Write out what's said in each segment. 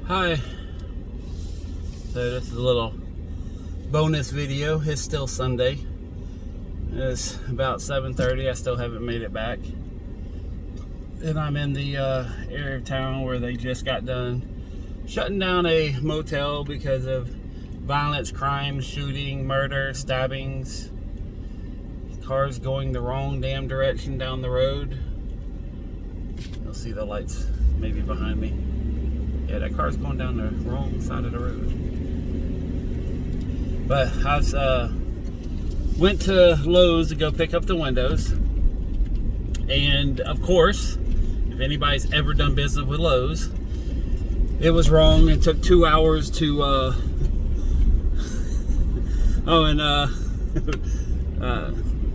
Hi. So this is a little bonus video. It's still Sunday. It's about 7:30. I still haven't made it back. And I'm in the area of town where they just got done shutting down a motel because of violence, crime, shooting, murder, stabbings. Cars going the wrong damn direction down the road. You'll see the lights maybe behind me. Yeah, that car's going down the wrong side of the road. But I went to Lowe's to go pick up the windows. And of course, if anybody's ever done business with Lowe's, it was wrong. It took 2 hours to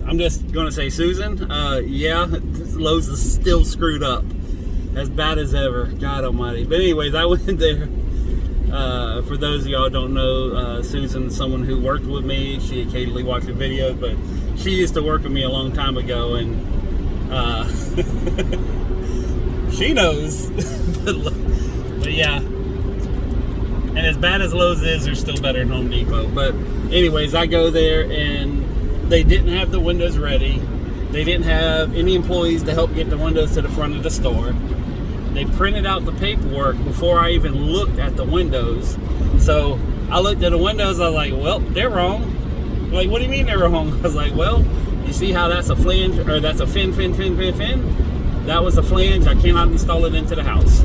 I'm just gonna say, Susan, yeah, Lowe's is still screwed up. As bad as ever, God almighty. But anyways, I went there. For those of y'all who don't know, Susan's someone who worked with me. She occasionally watches videos, but she used to work with me a long time ago, and she knows. But yeah. And as bad as Lowe's is, they're still better than Home Depot. But anyways, I go there, and they didn't have the windows ready. They didn't have any employees to help get the windows to the front of the store. They printed out the paperwork before I even looked at the windows. So I looked at the windows, I was like, well, they're wrong. Like, what do you mean they're wrong? I was like, well, you see how that's a flange, or that's a fin? That was a flange. I cannot install it into the house.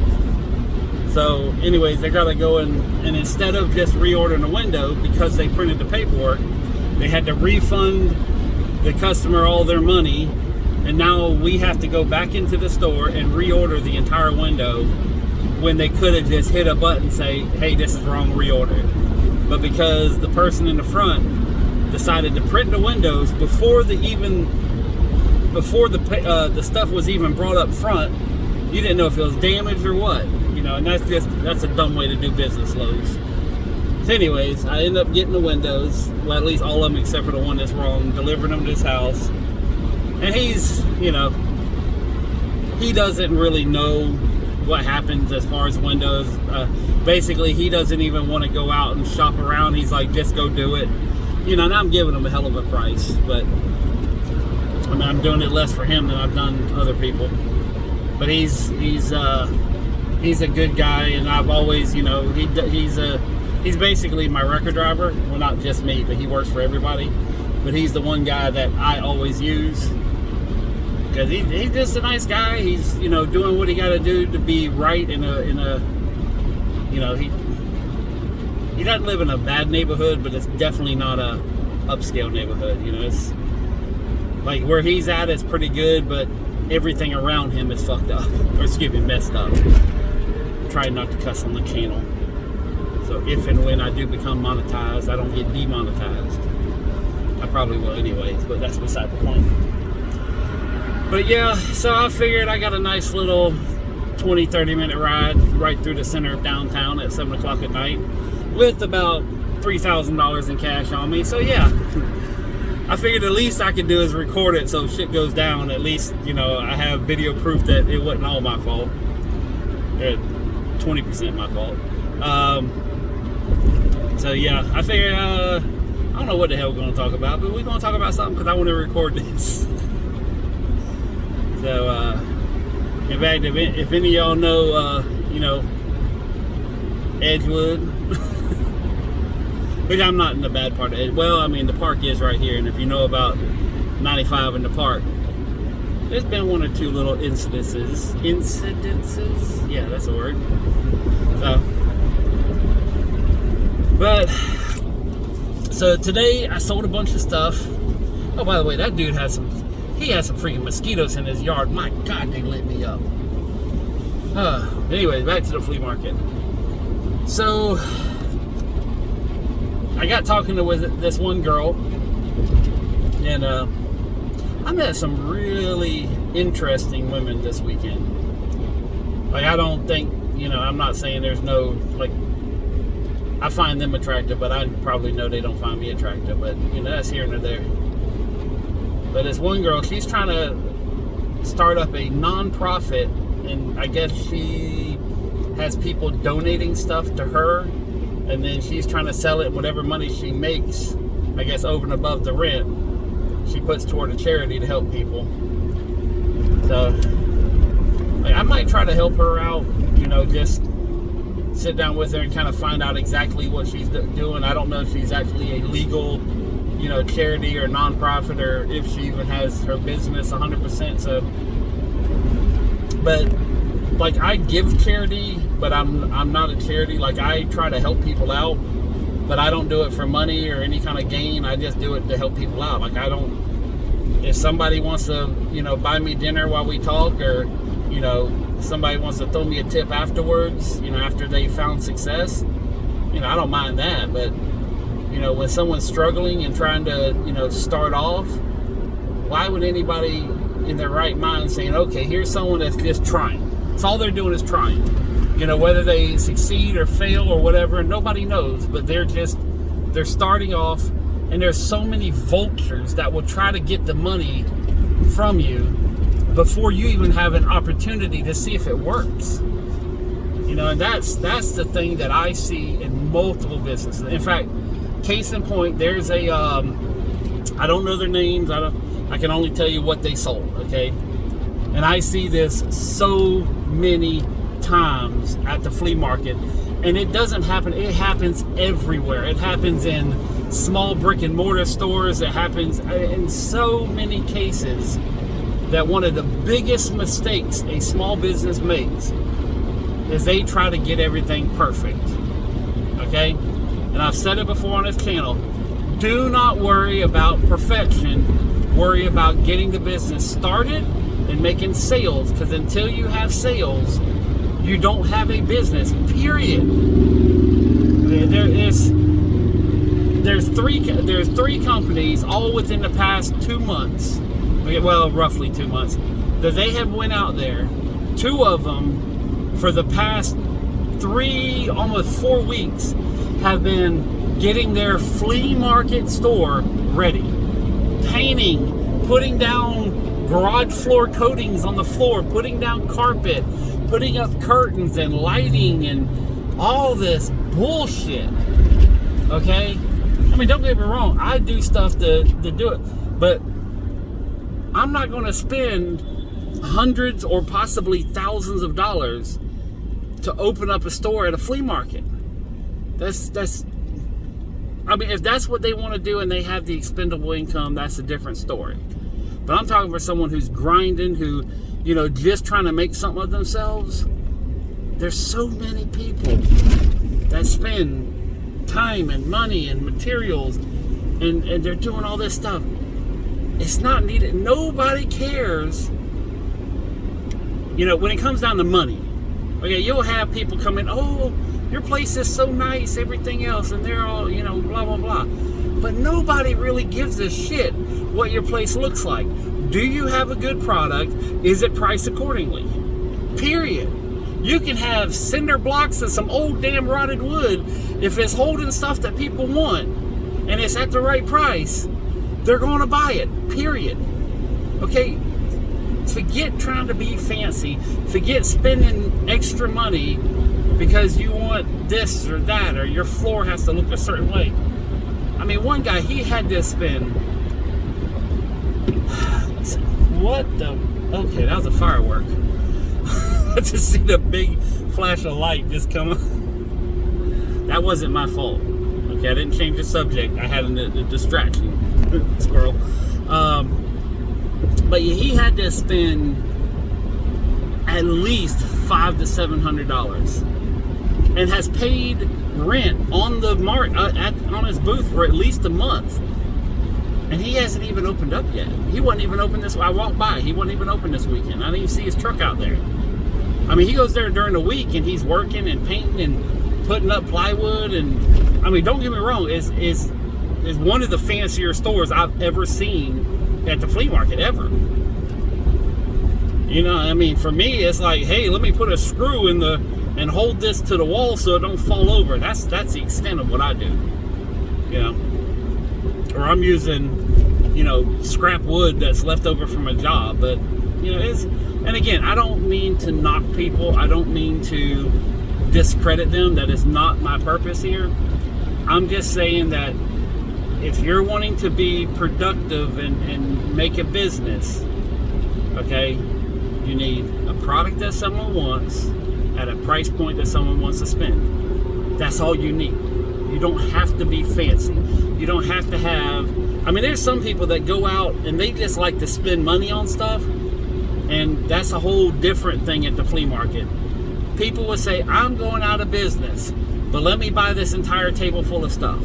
So anyways, they gotta go and instead of just reordering the window, because they printed the paperwork, they had to refund the customer all their money. And now we have to go back into the store and reorder the entire window when they could have just hit a button and say, hey, this is wrong, reorder it. But because the person in the front decided to print the windows before the stuff was even brought up front, you didn't know if it was damaged or what. You know, and that's a dumb way to do business, Lowe's. So anyways, I ended up getting the windows, well, at least all of them except for the one that's wrong, delivering them to his house. And he's, you know, he doesn't really know what happens as far as windows. Basically, he doesn't even want to go out and shop around. He's like, just go do it. You know, and I'm giving him a hell of a price. But, I mean, I'm doing it less for him than I've done other people. But he's a good guy, and I've always, you know, he's basically my record driver. Well, not just me, but he works for everybody. But he's the one guy that I always use. Because he's just a nice guy. He's, you know, doing what he got to do to be right in a, you know, he doesn't live in a bad neighborhood, but it's definitely not a upscale neighborhood. You know, it's like where he's at is pretty good, but everything around him is fucked up, or excuse me, messed up. I'm trying not to cuss on the channel. So if and when I do become monetized, I don't get demonetized. I probably will anyways, but that's beside the point. But yeah, so I figured I got a nice little 20-30 minute ride right through the center of downtown at 7 o'clock at night with about $3,000 in cash on me. So yeah, I figured the least I could do is record it, so if shit goes down, at least, you know, I have video proof that it wasn't all my fault. 20% my fault. So yeah, I figured, I don't know what the hell we're going to talk about, but we're going to talk about something because I want to record this. So, in fact, if any of y'all know, you know, Edgewood, which I'm not in the bad part of it. Well, I mean, the park is right here, and if you know about 95 in the park, there's been one or two little incidences. Yeah, that's a word. So today I sold a bunch of stuff. Oh, by the way, that dude has some freaking mosquitoes in his yard. My God, they lit me up. Anyway, back to the flea market. So I got talking with this one girl, and I met some really interesting women this weekend. Like, I don't think, you know, I'm not saying there's no, like, I find them attractive, but I probably know they don't find me attractive. But, you know, that's here and there. But this one girl, she's trying to start up a non-profit, and I guess she has people donating stuff to her, and then she's trying to sell it. Whatever money she makes, I guess over and above the rent, she puts toward a charity to help people. So I might try to help her out, just sit down with her and kind of find out exactly what she's doing. I don't know if she's actually a legal, charity or nonprofit, or if she even has her business 100%. So, but like, I give charity, but I'm not a charity. Like, I try to help people out, but I don't do it for money or any kind of gain. I just do it to help people out. Like, I don't, if somebody wants to, buy me dinner while we talk, or, somebody wants to throw me a tip afterwards, after they found success, I don't mind that. But, when someone's struggling and trying to, start off, why would anybody in their right mind saying, okay, here's someone that's just trying. That's all they're doing is trying. Whether they succeed or fail or whatever, nobody knows, but they're starting off, and there's so many vultures that will try to get the money from you before you even have an opportunity to see if it works. And that's the thing that I see in multiple businesses. In fact, case in point, there's a, I don't know their names, I can only tell you what they sold, okay? And I see this so many times at the flea market, and it doesn't happen, it happens everywhere. It happens in small brick and mortar stores. It happens in so many cases that one of the biggest mistakes a small business makes is they try to get everything perfect, okay? And I've said it before on this channel, do not worry about perfection, worry about getting the business started and making sales, because until you have sales, you don't have a business, period. There's three companies, all within the past 2 months, well, roughly 2 months, that they have went out there. 2 of them, for the past 3, almost 4 weeks, have been getting their flea market store ready. Painting, putting down garage floor coatings on the floor, putting down carpet, putting up curtains and lighting and all this bullshit. Okay? I mean, don't get me wrong, I do stuff to do it, but I'm not going to spend hundreds or possibly thousands of dollars to open up a store at a flea market. I mean, if that's what they want to do and they have the expendable income, that's a different story. But I'm talking for someone who's grinding, who, just trying to make something of themselves. There's so many people that spend time and money and materials, and they're doing all this stuff. It's not needed. Nobody cares. When it comes down to money, okay, you'll have people come in, oh, your place is so nice, everything else, and they're all, blah, blah, blah. But nobody really gives a shit what your place looks like. Do you have a good product? Is it priced accordingly? Period. You can have cinder blocks and some old damn rotted wood. If it's holding stuff that people want and it's at the right price, they're going to buy it. Period. Okay? Forget trying to be fancy. Forget spending extra money because you want this or that, or your floor has to look a certain way. I mean, one guy, he had to spend, what the, okay, that was a firework. To see the big flash of light just come up. That wasn't my fault. Okay, I didn't change the subject. I had a distraction. Squirrel. But he had to spend at least $500 to $700, and has paid rent on the on his booth for at least a month, and he hasn't even opened up yet. He wasn't even open this. I walked by. He wasn't even open this weekend. I didn't even see his truck out there. I mean, he goes there during the week and he's working and painting and putting up plywood, and I mean, don't get me wrong, is one of the fancier stores I've ever seen at the flea market ever. I mean, for me, it's like, hey, let me put a screw in and hold this to the wall so it don't fall over. That's the extent of what I do. Or I'm using, scrap wood that's left over from a job. But, and again, I don't mean to knock people. I don't mean to, discredit them. That is not my purpose here. I'm just saying that if you're wanting to be productive and make a business, okay, you need a product that someone wants at a price point that someone wants to spend. That's all you need. You don't have to be fancy. You don't have to have, I mean, there's some people that go out and they just like to spend money on stuff, and that's a whole different thing at the flea market. People would say, I'm going out of business, but let me buy this entire table full of stuff.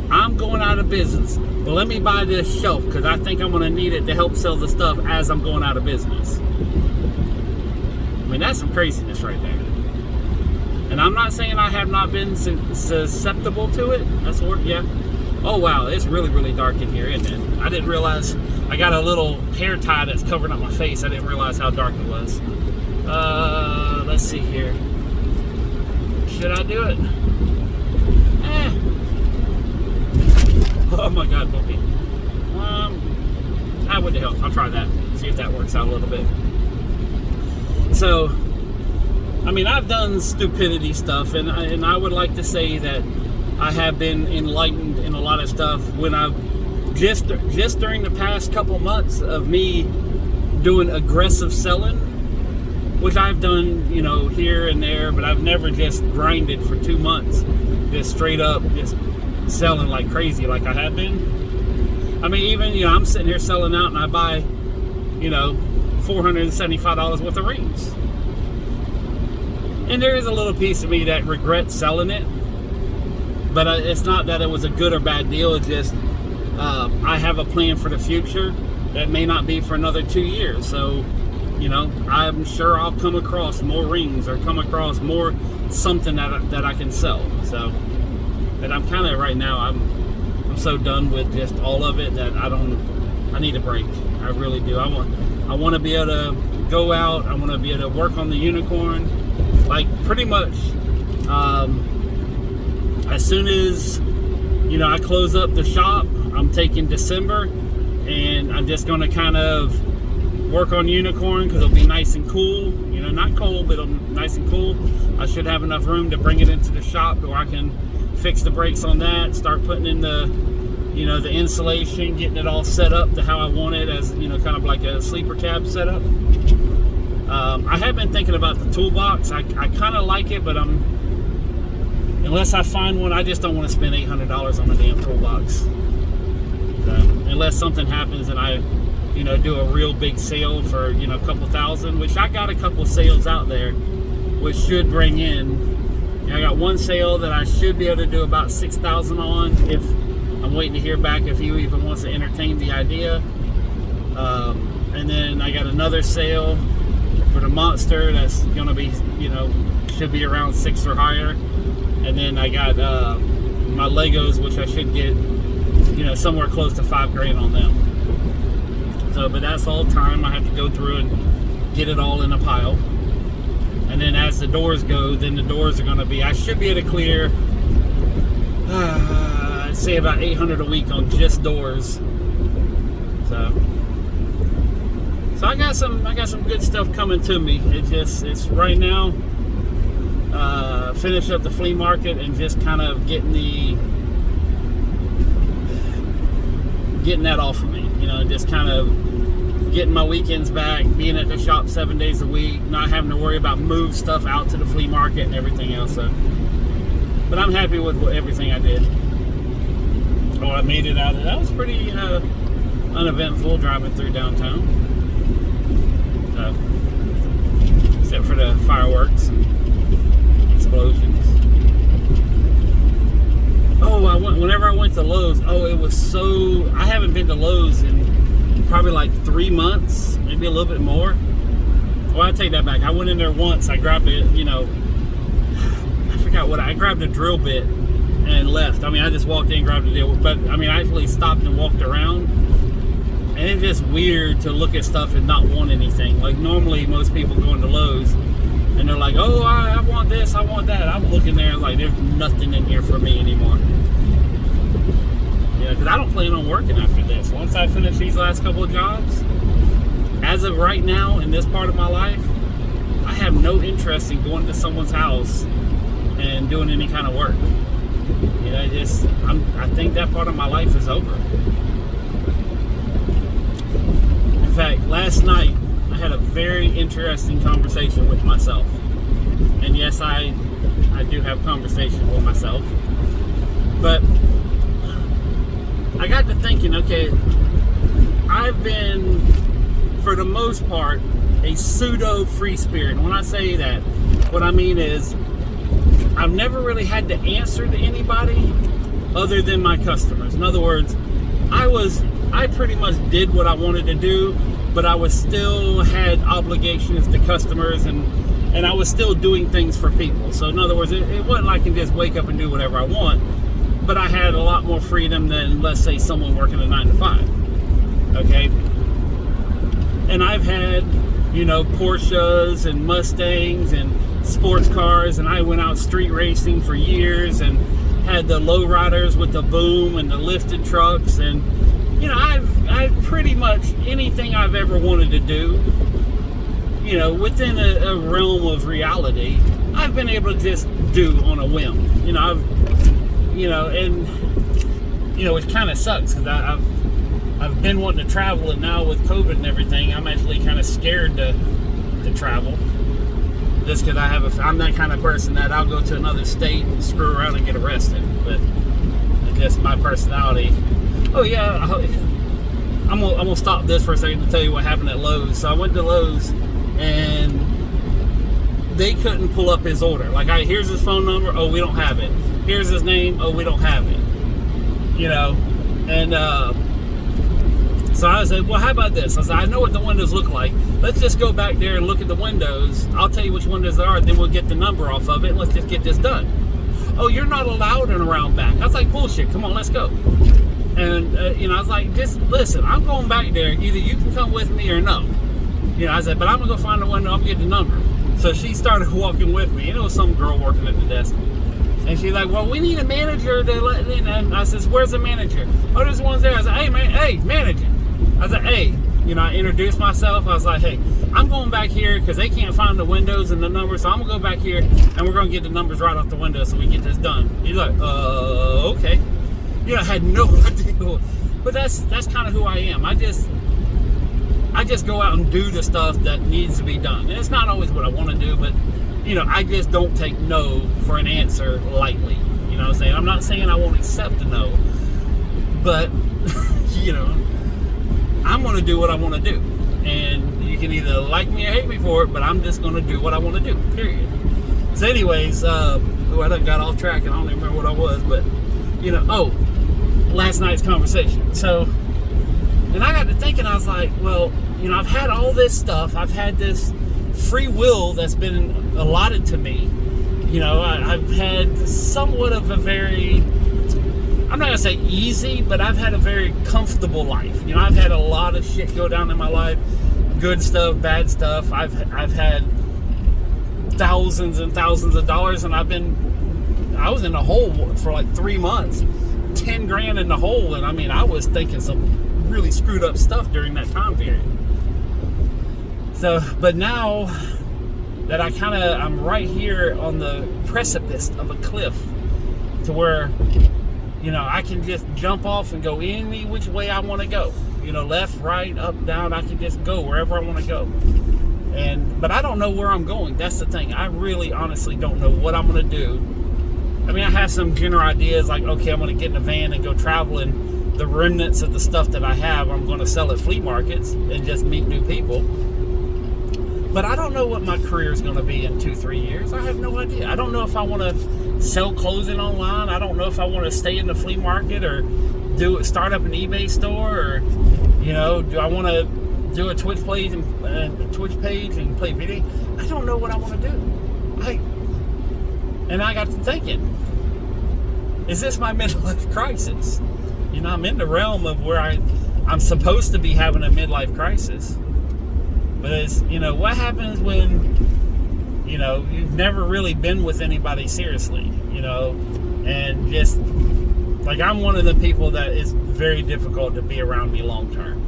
I'm going out of business, but let me buy this shelf because I think I'm going to need it to help sell the stuff as I'm going out of business. I mean, that's some craziness right there. And I'm not saying I have not been susceptible to it. That's a word, yeah. Oh, wow, it's really, really dark in here, isn't it? I didn't realize I got a little hair tie that's covering up my face. I didn't realize how dark it was. Let's see here. Should I do it? Oh my God, Bumpy. What the hell? I'll try that. See if that works out a little bit. So, I mean, I've done stupidity stuff, and I would like to say that I have been enlightened in a lot of stuff when I've just during the past couple months of me doing aggressive selling, which I've done, you know, here and there, but I've never just grinded for 2 months, just straight up, just selling like crazy like I have been. I mean, even, you know, I'm sitting here selling out and I buy, you know, $475 worth of rings. And there is a little piece of me that regrets selling it, but it's not that it was a good or bad deal. It's just I have a plan for the future that may not be for another 2 years. So, you know, I'm sure I'll come across more rings or come across more something that I can sell. So, but I'm kind of right now, I'm so done with just all of it that I need a break. I really do. I want to be able to go out. I want to be able to work on the unicorn. Like pretty much as soon as, you know, I close up the shop, I'm taking December and I'm just going to kind of work on unicorn because it'll be nice and cool, you know, not cold, but it'll be nice and cool. I should have enough room to bring it into the shop where I can fix the brakes on that, start putting in the, you know, the insulation, getting it all set up to how I want it, as, you know, kind of like a sleeper cab setup. I have been thinking about the toolbox. I kind of like it, but unless I find one, I just don't want to spend $800 on a damn toolbox. Unless something happens and I, you know, do a real big sale for, you know, a couple thousand, which I got a couple sales out there, which should bring in. You know, I got one sale that I should be able to do about $6,000 on. If I'm waiting to hear back if he even wants to entertain the idea. And then I got another sale for the Monster that's going to be, you know, should be around 6 or higher. And then I got my Legos, which I should get, you know, somewhere close to $5,000 on them. So, but that's all time. I have to go through and get it all in a pile. And then as the doors go, then the doors are going to be, I should be able to clear, I'd say about $800 a week on just doors. So I got some good stuff coming to me. It's right now, finish up the flea market and just kind of getting that off of me, you know, just kind of getting my weekends back, being at the shop 7 days a week, not having to worry about move stuff out to the flea market and everything else. So, but I'm happy with everything I did. Oh, I made it out. That was pretty uneventful driving through downtown. Except for the fireworks and explosions. Oh, whenever I went to Lowe's, it was so, I haven't been to Lowe's in probably like 3 months, maybe a little bit more. Well, I take that back. I went in there once. I grabbed it, you know, I forgot what, I grabbed a drill bit and left. I mean, I just walked in and grabbed a deal, but I mean, I actually stopped and walked around. And it's just weird to look at stuff and not want anything. Like normally most people go into Lowe's and they're like, oh, I want this, I want that. I'm looking there like there's nothing in here for me anymore. Yeah, because I don't plan on working after this. Once I finish these last couple of jobs, as of right now in this part of my life, I have no interest in going to someone's house and doing any kind of work. You know, I think that part of my life is over. In fact, last night I had a very interesting conversation with myself. And yes, I do have conversations with myself. But I got to thinking, okay, I've been, for the most part, a pseudo free spirit. And when I say that, what I mean is I've never really had to answer to anybody other than my customers. In other words, I pretty much did what I wanted to do, but I was still had obligations to customers, and I was still doing things for people. So in other words, it wasn't like I can just wake up and do whatever I want, but I had a lot more freedom than, let's say, someone working a 9 to 5. Okay? And I've had, you know, Porsches and Mustangs and sports cars, and I went out street racing for years and had the lowriders with the boom and the lifted trucks, and you know, I've pretty much anything I've ever wanted to do, you know, within a realm of reality, I've been able to just do on a whim. You know, and you know, it kind of sucks because I've been wanting to travel, and now with COVID and everything, I'm actually kind of scared to travel. Just because I'm that kind of person that I'll go to another state and screw around and get arrested. But it's just my personality. Oh yeah, I'm gonna stop this for a second to tell you what happened at Lowe's. So I went to Lowe's, and they couldn't pull up his order. Like, here's his phone number. Oh, we don't have it. Here's his name. Oh, we don't have it. You know, and so I said, well, how about this? I said, I know what the windows look like. Let's just go back there and look at the windows. I'll tell you which windows there are, then we'll get the number off of it, and let's just get this done. Oh, you're not allowed in around back. I was like, bullshit, come on, let's go. And, you know, I was like, just listen, I'm going back there. Either you can come with me or no. You know, I said, but I'm going to go find the window, I'm going to get the number. So she started walking with me, and it was some girl working at the desk. And she's like, well, we need a manager to let in. And I says, where's the manager? Oh, there's one there. I said, hey, man, hey, manager. I said, hey, you know, I introduced myself. I was like, hey, I'm going back here because they can't find the windows and the numbers. So I'm going to go back here, and we're going to get the numbers right off the window so we get this done. He's like, okay. You know, I had no idea. But that's kind of who I am. I just go out and do the stuff that needs to be done. And it's not always what I want to do, but, you know, I just don't take no for an answer lightly. You know what I'm saying? I'm not saying I won't accept a no, but, you know, I'm going to do what I want to do. And you can either like me or hate me for it, but I'm just going to do what I want to do, period. So anyways, I done got off track and I don't even remember what I was, but, you know, last night's conversation. So, and I got to thinking, I was like, well, you know, I've had all this stuff. I've had this free will that's been allotted to me. You know, I've had somewhat of a very, I'm not going to say easy, but I've had a very comfortable life. You know, I've had a lot of shit go down in my life. Good stuff, bad stuff. I've had thousands and thousands of dollars, and I was in a hole for like 3 months. 10 grand in the hole, and I mean, I was thinking some really screwed up stuff during that time period. So, but now that I'm right here on the precipice of a cliff to where, you know, I can just jump off and go any which way I want to go. You know, left, right, up, down, I can just go wherever I want to go. But I don't know where I'm going. That's the thing. I really honestly don't know what I'm going to do. I mean, I have some general ideas like, okay, I'm going to get in a van and go travel, and the remnants of the stuff that I have, I'm going to sell at flea markets and just meet new people. But I don't know what my career is going to be in 2-3 years. I have no idea. I don't know if I want to sell clothing online. I don't know if I want to stay in the flea market or start up an eBay store, or, you know, do I want to do a Twitch page and play video? I don't know what I want to do. And I got to thinking, is this my midlife crisis? You know, I'm in the realm of where I'm supposed to be having a midlife crisis. But it's, you know, what happens when, you know, you've never really been with anybody seriously, you know, and just, like, I'm one of the people that is very difficult to be around me long term.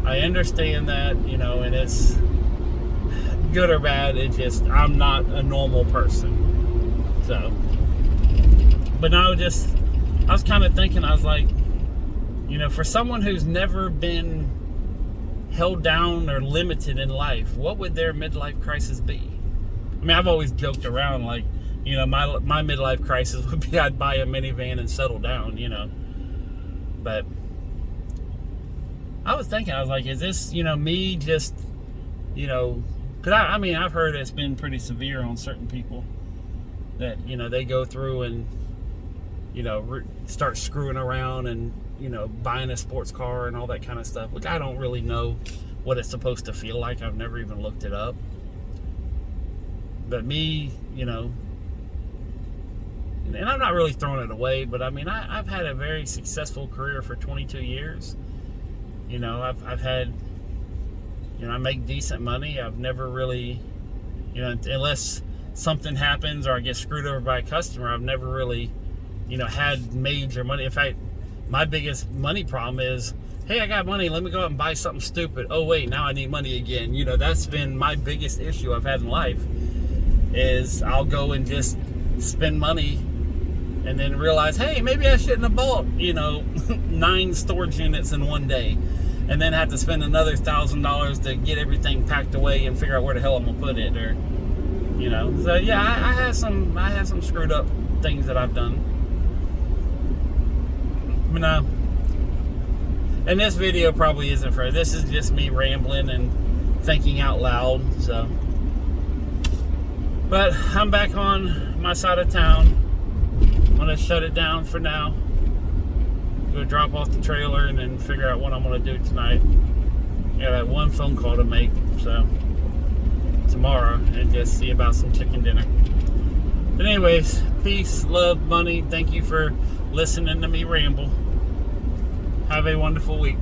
I understand that, you know, and good or bad. It's just, I'm not a normal person. So, but now I was kind of thinking, I was like, you know, for someone who's never been held down or limited in life, what would their midlife crisis be? I mean, I've always joked around, like, you know, my midlife crisis would be I'd buy a minivan and settle down, you know. But I was thinking, I was like, is this, you know, me just, you know, because I mean, I've heard it's been pretty severe on certain people that, you know, they go through and, you know, start screwing around and, you know, buying a sports car and all that kind of stuff. Which I don't really know what it's supposed to feel like. I've never even looked it up. But me, you know, and I'm not really throwing it away, but I mean, I've had a very successful career for 22 years. You know, I've had, you know, I make decent money. I've never really, you know, unless something happens or I get screwed over by a customer, I've never really, you know, had major money. In fact, my biggest money problem is, hey, I got money, let me go out and buy something stupid. Oh wait, now I need money again. You know, that's been my biggest issue I've had in life, is I'll go and just spend money and then realize, hey, maybe I shouldn't have bought, you know, 9 storage units in one day, and then have to spend another $1,000 to get everything packed away and figure out where the hell I'm gonna put it, or, you know. So yeah, I had some screwed up things that I've done. But no, and this video probably isn't for, this is just me rambling and thinking out loud. So, but I'm back on my side of town. I'm gonna shut it down for now. Go drop off the trailer and then figure out what I'm gonna do tonight. I got that one phone call to make, so tomorrow, and just see about some chicken dinner. But anyways, peace, love, money. Thank you for listening to me ramble. Have a wonderful week.